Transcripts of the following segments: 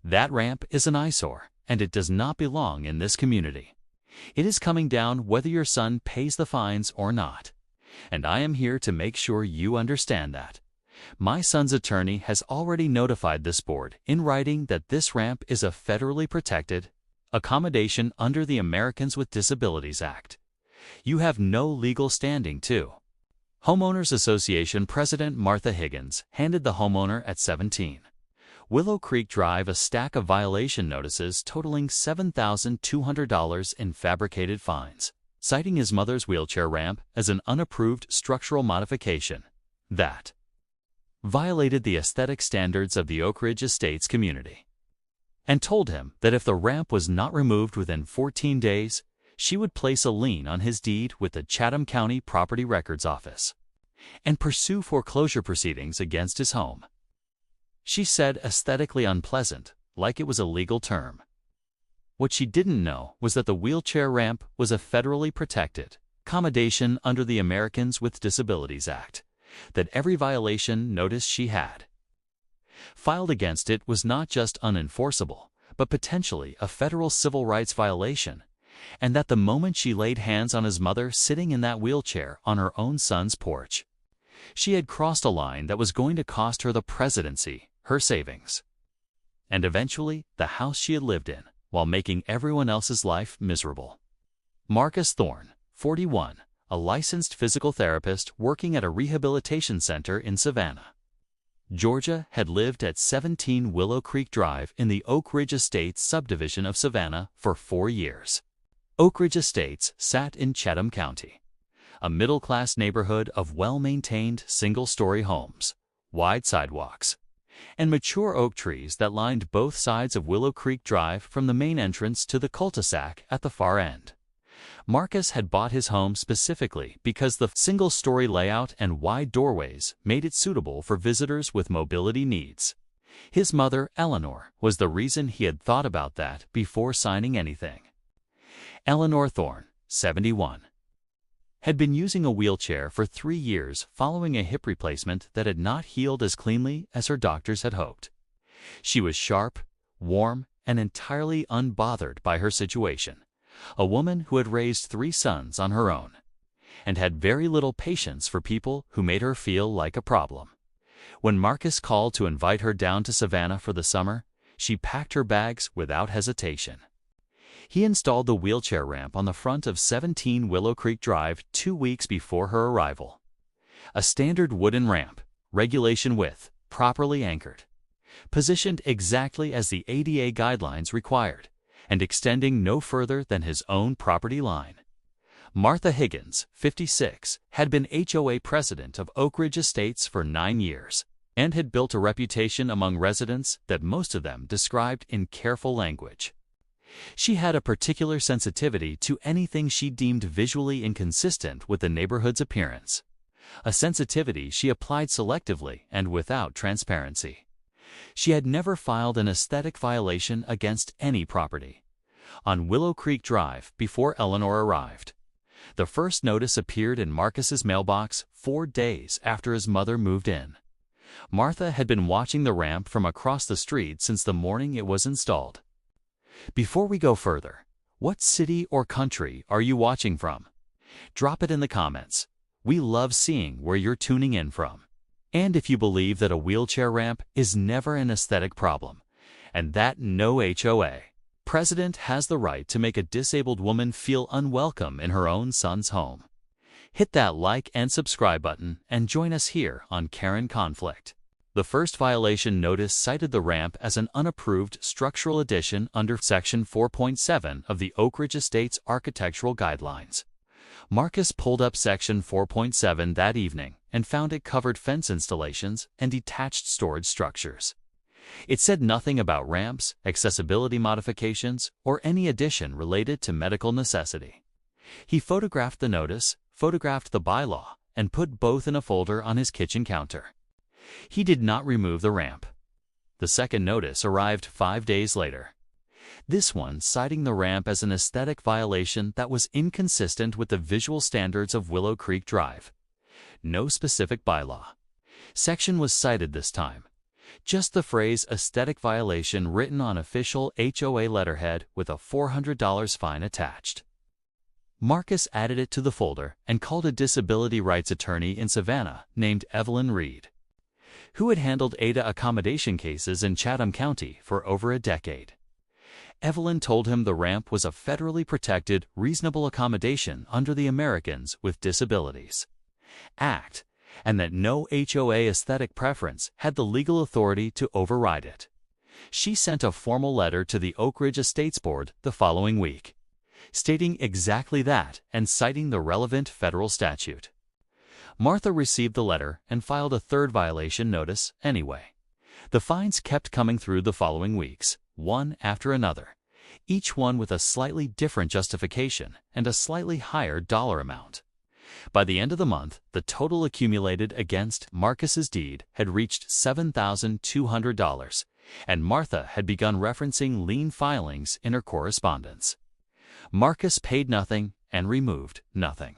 That ramp is an eyesore, and it does not belong in this community. It is coming down whether your son pays the fines or not. And I am here to make sure you understand that. My son's attorney has already notified this board in writing that this ramp is a federally protected accommodation under the Americans with Disabilities Act. You have no legal standing to. Homeowners Association President Martha Higgins handed the homeowner at 17 Willow Creek Drive a stack of violation notices totaling $7,200 in fabricated fines, citing his mother's wheelchair ramp as an unapproved structural modification that violated the aesthetic standards of the Oak Ridge Estates community, and told him that if the ramp was not removed within 14 days, she would place a lien on his deed with the Chatham County Property Records Office and pursue foreclosure proceedings against his home. She said aesthetically unpleasant, like it was a legal term. What she didn't know was that the wheelchair ramp was a federally protected accommodation under the Americans with Disabilities Act, that every violation notice she had filed against it was not just unenforceable, but potentially a federal civil rights violation, and that the moment she laid hands on his mother sitting in that wheelchair on her own son's porch, she had crossed a line that was going to cost her the presidency, her savings, and eventually the house she had lived in, while making everyone else's life miserable. Marcus Thorne, 41, a licensed physical therapist working at a rehabilitation center in Savannah, Georgia, had lived at 17 Willow Creek Drive in the Oak Ridge Estates subdivision of Savannah for 4 years. Oak Ridge Estates sat in Chatham County, a middle-class neighborhood of well-maintained single-story homes, wide sidewalks, and mature oak trees that lined both sides of Willow Creek Drive from the main entrance to the cul-de-sac at the far end. Marcus had bought his home specifically because the single-story layout and wide doorways made it suitable for visitors with mobility needs. His mother, Eleanor, was the reason he had thought about that before signing anything. Eleanor Thorne, 71, had been using a wheelchair for 3 years following a hip replacement that had not healed as cleanly as her doctors had hoped. She was sharp, warm, and entirely unbothered by her situation, a woman who had raised 3 sons on her own, and had very little patience for people who made her feel like a problem. When Marcus called to invite her down to Savannah for the summer, she packed her bags without hesitation. He installed the wheelchair ramp on the front of 17 Willow Creek Drive 2 weeks before her arrival. A standard wooden ramp, regulation width, properly anchored, positioned exactly as the ADA guidelines required, and extending no further than his own property line. Martha Higgins, 56, had been HOA president of Oak Ridge Estates for 9 years, and had built a reputation among residents that most of them described in careful language. She had a particular sensitivity to anything she deemed visually inconsistent with the neighborhood's appearance, a sensitivity she applied selectively and without transparency. She had never filed an aesthetic violation against any property. On Willow Creek Drive before Eleanor arrived, the first notice appeared in Marcus's mailbox 4 days after his mother moved in. Martha had been watching the ramp from across the street since the morning it was installed. Before we go further, what city or country are you watching from? Drop it in the comments. We love seeing where you're tuning in from. And if you believe that a wheelchair ramp is never an aesthetic problem, and that no HOA president has the right to make a disabled woman feel unwelcome in her own son's home, hit that like and subscribe button and join us here on Karen Conflict. The first violation notice cited the ramp as an unapproved structural addition under Section 4.7 of the Oak Ridge Estates Architectural Guidelines. Marcus pulled up Section 4.7 that evening and found it covered fence installations and detached storage structures. It said nothing about ramps, accessibility modifications, or any addition related to medical necessity. He photographed the notice, photographed the bylaw, and put both in a folder on his kitchen counter. He did not remove the ramp. The second notice arrived 5 days later. This one citing the ramp as an aesthetic violation that was inconsistent with the visual standards of Willow Creek Drive. No specific bylaw section was cited this time, Just the phrase aesthetic violation written on official HOA letterhead with a $400 fine attached. Marcus added it to the folder and called a disability rights attorney in Savannah named Evelyn Reed, who had handled ADA accommodation cases in Chatham County for over a decade. Evelyn told him the ramp was a federally protected, reasonable accommodation under the Americans with Disabilities Act, and that no HOA aesthetic preference had the legal authority to override it. She sent a formal letter to the Oak Ridge Estates Board the following week, stating exactly that and citing the relevant federal statute. Martha received the letter and filed a third violation notice anyway. The fines kept coming through the following weeks, one after another, each one with a slightly different justification and a slightly higher dollar amount. By the end of the month, the total accumulated against Marcus's deed had reached $7,200, and Martha had begun referencing lien filings in her correspondence. Marcus paid nothing and removed nothing.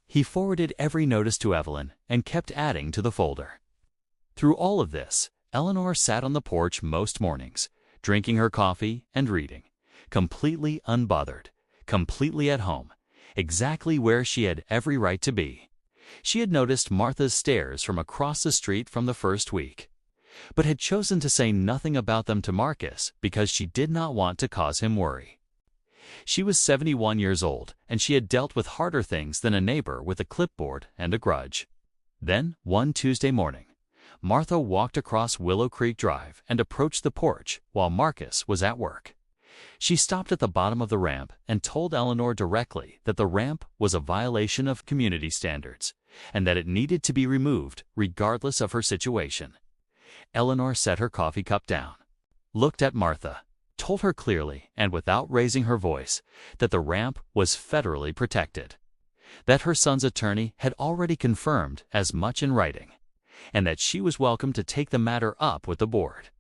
He forwarded every notice to Evelyn and kept adding to the folder. Through all of this, Eleanor sat on the porch most mornings, drinking her coffee and reading, completely unbothered, completely at home, exactly where she had every right to be. She had noticed Martha's stares from across the street from the first week, but had chosen to say nothing about them to Marcus because she did not want to cause him worry. She was 71 years old, and she had dealt with harder things than a neighbor with a clipboard and a grudge. Then, one Tuesday morning, Martha walked across Willow Creek Drive and approached the porch while Marcus was at work. She stopped at the bottom of the ramp and told Eleanor directly that the ramp was a violation of community standards and that it needed to be removed regardless of her situation. Eleanor set her coffee cup down, looked at Martha, told her clearly and without raising her voice that the ramp was federally protected, that her son's attorney had already confirmed as much in writing, and that she was welcome to take the matter up with the board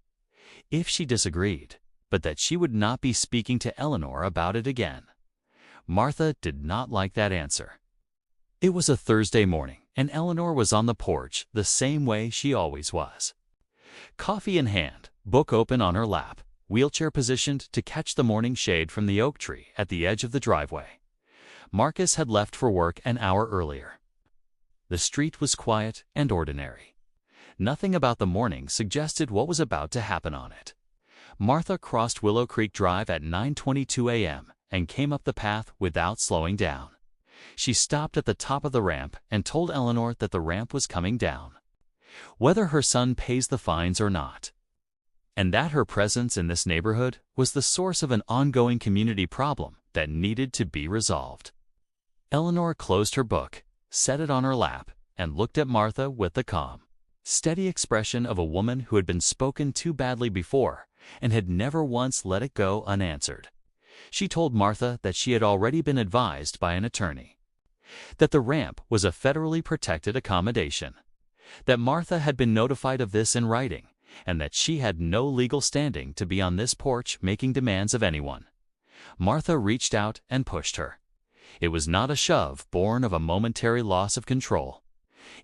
if she disagreed, but that she would not be speaking to Eleanor about it again. Martha did not like that answer. It was a Thursday morning, and Eleanor was on the porch the same way she always was. Coffee in hand, book open on her lap, wheelchair positioned to catch the morning shade from the oak tree at the edge of the driveway. Marcus had left for work an hour earlier. The street was quiet and ordinary. Nothing about the morning suggested what was about to happen on it. Martha crossed Willow Creek Drive at 9:22 a.m. and came up the path without slowing down. She stopped at the top of the ramp and told Eleanor that the ramp was coming down, whether her son pays the fines or not, and that her presence in this neighborhood was the source of an ongoing community problem that needed to be resolved. Eleanor closed her book, set it on her lap, and looked at Martha with the calm, steady expression of a woman who had been spoken to badly before and had never once let it go unanswered. She told Martha that she had already been advised by an attorney, that the ramp was a federally protected accommodation, that Martha had been notified of this in writing, and that she had no legal standing to be on this porch making demands of anyone. Martha reached out and pushed her. It was not a shove born of a momentary loss of control.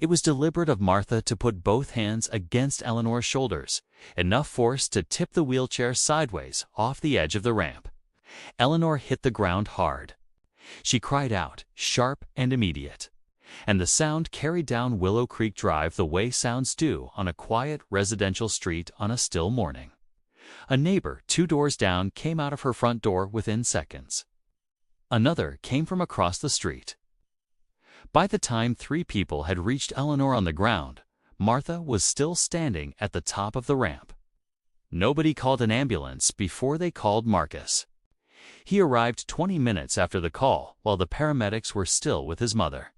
It was deliberate of Martha to put both hands against Eleanor's shoulders, enough force to tip the wheelchair sideways off the edge of the ramp. Eleanor hit the ground hard. She cried out, sharp and immediate, and the sound carried down Willow Creek Drive the way sounds do on a quiet residential street on a still morning. A neighbor 2 doors down came out of her front door within seconds. Another came from across the street. By the time 3 people had reached Eleanor on the ground, Martha was still standing at the top of the ramp. Nobody called an ambulance before they called Marcus. He arrived 20 minutes after the call while the paramedics were still with his mother.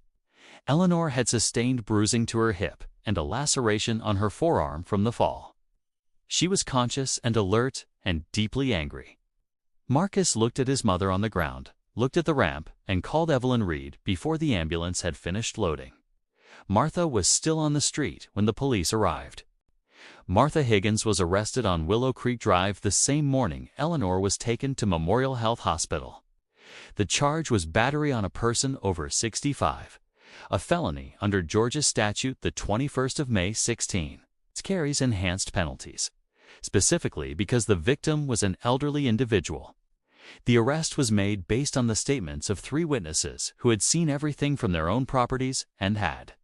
Eleanor had sustained bruising to her hip and a laceration on her forearm from the fall. She was conscious and alert and deeply angry. Marcus looked at his mother on the ground, looked at the ramp, and called Evelyn Reed before the ambulance had finished loading. Martha was still on the street when the police arrived. Martha Higgins was arrested on Willow Creek Drive the same morning Eleanor was taken to Memorial Health Hospital. The charge was battery on a person over 65, a felony under Georgia statute the 21st of May 16, carries enhanced penalties, specifically because the victim was an elderly individual. The arrest was made based on the statements of 3 witnesses who had seen everything from their own properties and had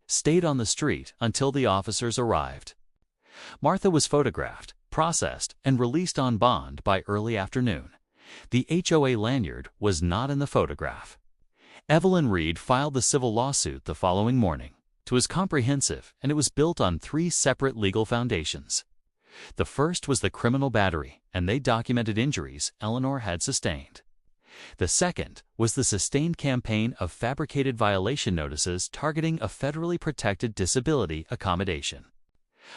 stayed on the street until the officers arrived. Martha was photographed, processed, and released on bond by early afternoon. The HOA lanyard was not in the photograph. Evelyn Reed filed the civil lawsuit the following morning. It was comprehensive, and it was built on 3 separate legal foundations. The first was the criminal battery, and they documented injuries Eleanor had sustained. The second was the sustained campaign of fabricated violation notices targeting a federally protected disability accommodation,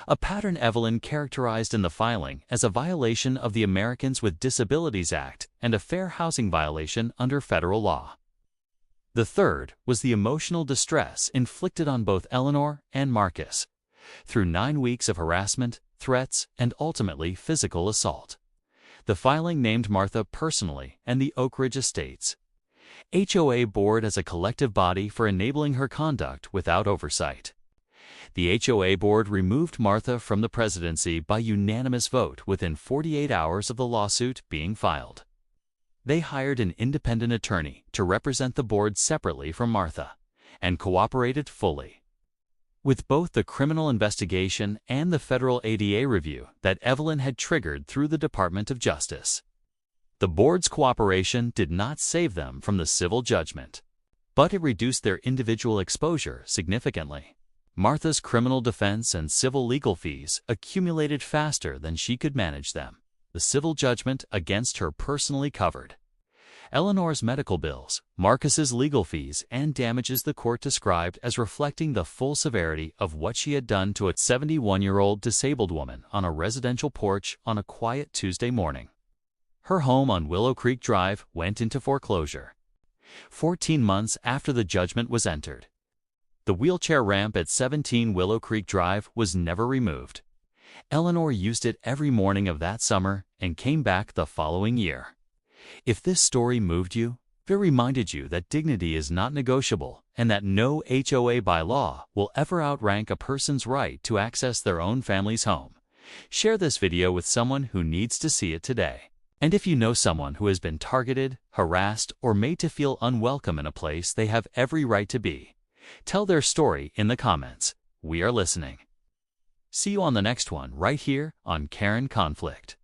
a pattern Evelyn characterized in the filing as a violation of the Americans with Disabilities Act and a fair housing violation under federal law. The third was the emotional distress inflicted on both Eleanor and Marcus through 9 weeks of harassment, threats, and ultimately physical assault. The filing named Martha personally and the Oak Ridge Estates HOA board as a collective body for enabling her conduct without oversight. The HOA board removed Martha from the presidency by unanimous vote within 48 hours of the lawsuit being filed. They hired an independent attorney to represent the board separately from Martha and cooperated fully with both the criminal investigation and the federal ADA review that Evelyn had triggered through the Department of Justice. The board's cooperation did not save them from the civil judgment, but it reduced their individual exposure significantly. Martha's criminal defense and civil legal fees accumulated faster than she could manage them. The civil judgment against her personally covered Eleanor's medical bills, Marcus's legal fees, and damages the court described as reflecting the full severity of what she had done to a 71-year-old disabled woman on a residential porch on a quiet Tuesday morning. Her home on Willow Creek Drive went into foreclosure 14 months after the judgment was entered. The wheelchair ramp at 17 Willow Creek Drive was never removed. Eleanor used it every morning of that summer and came back the following year. If this story moved you, if it reminded you that dignity is not negotiable and that no HOA by law will ever outrank a person's right to access their own family's home, share this video with someone who needs to see it today. And if you know someone who has been targeted, harassed, or made to feel unwelcome in a place they have every right to be, tell their story in the comments. We are listening. See you on the next one right here on Karen Conflict.